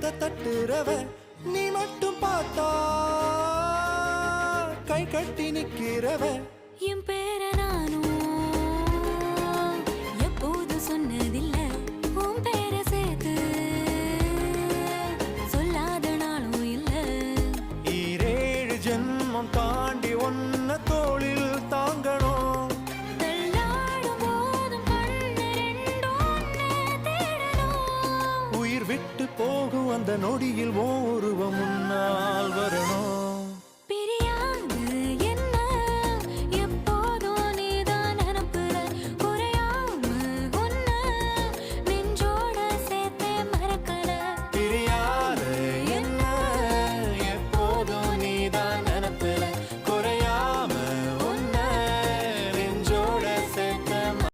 கதை தட்டுறவ நீ மட்டும் பார்த்தா கை கட்டி நிக்கிறவ என் பேர நானும் எப்போது சொன்னதில்ல உன் பேர சேர்த்து சொல்லாத நாளும் இல்ல 7 ஜென்மம் தாண்டி ஒன்ன தோளில் தாங்கணும் தள்ளாடும் போதும் கண்ணு ரெண்டும் ஒன்ன தேடணும் உயிர் விட்டு போகும் அந்த நொடியில் ஓ உருவம் முன்னால் வரணும்